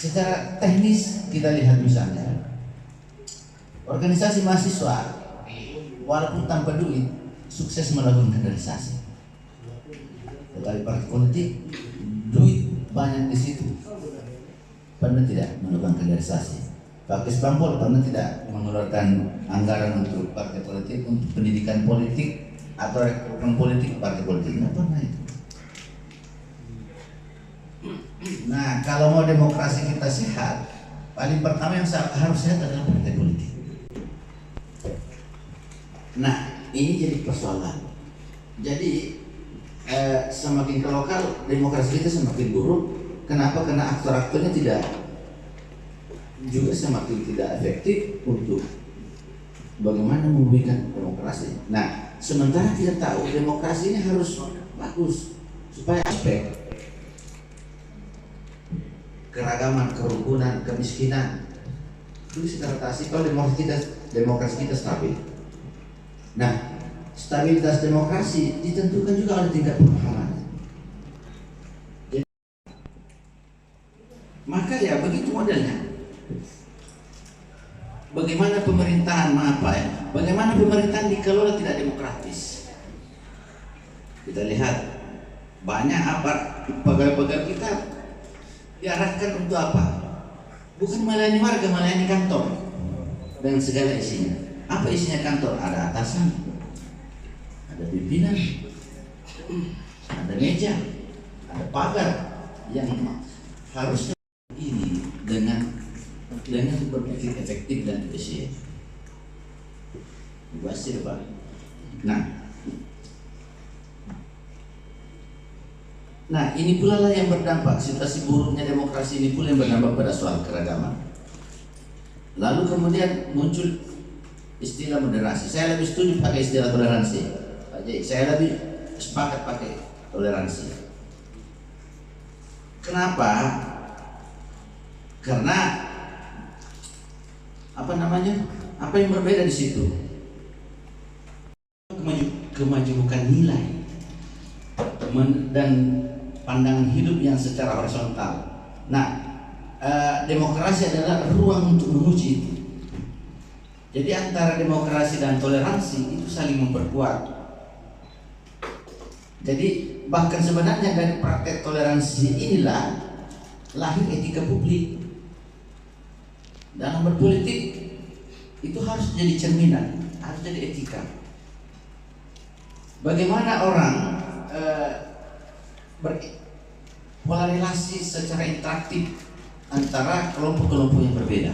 Secara teknis kita lihat misalnya organisasi mahasiswa walaupun tanpa duit sukses melakukan kaderisasi. Tetapi partai politik duit banyak di situ, pernah tidak melakukan kaderisasi. Pak Kesbangpol pernah tidak mengeluarkan anggaran untuk partai politik, untuk pendidikan politik atau rekrutmen politik partai politik? Tidak pernah itu. Nah, kalau mau demokrasi kita sehat, paling pertama yang harus sehat adalah partai politik. Nah, ini jadi persoalan. Jadi semakin ke lokal, demokrasi kita semakin buruk. Kenapa? Karena aktor-aktornya juga semakin tidak efektif untuk bagaimana memulihkan demokrasi. Nah, sementara kita tahu demokrasi ini harus bagus supaya aspek keragaman, kerukunan, kemiskinan itu bisa teratasi kalau demokrasi kita stabil. Nah, stabilitas demokrasi ditentukan juga oleh tingkat pemahaman. Jadi, maka ya begitu modelnya. Bagaimana pemerintahan bagaimana pemerintahan dikelola tidak demokratis. Kita lihat banyak pegawai-pegawai kita diarahkan untuk apa? Bukan melayani warga, melayani kantor dengan segala isinya. Apa isinya kantor? Ada atasan, ada pimpinan, ada meja, ada pagar yang harusnya ini dengan berpikir efektif dan efisien. Basir, Pak. Nah, ini pula lah yang berdampak, situasi buruknya demokrasi ini pula yang berdampak pada soal keragaman. Lalu kemudian muncul istilah moderasi. Saya lebih setuju pakai istilah toleransi. Saya lebih sepakat pakai toleransi. Kenapa? Karena apa yang berbeda di situ? Kemajukan nilai dan pandangan hidup yang secara horizontal. Nah, demokrasi adalah ruang untuk menguji itu. Jadi antara demokrasi dan toleransi itu saling memperkuat. Jadi bahkan sebenarnya dari praktek toleransi inilah lahir etika publik. Dalam berpolitik itu harus jadi cerminan, harus jadi etika. Bagaimana orang berpola relasi secara interaktif antara kelompok-kelompok yang berbeda.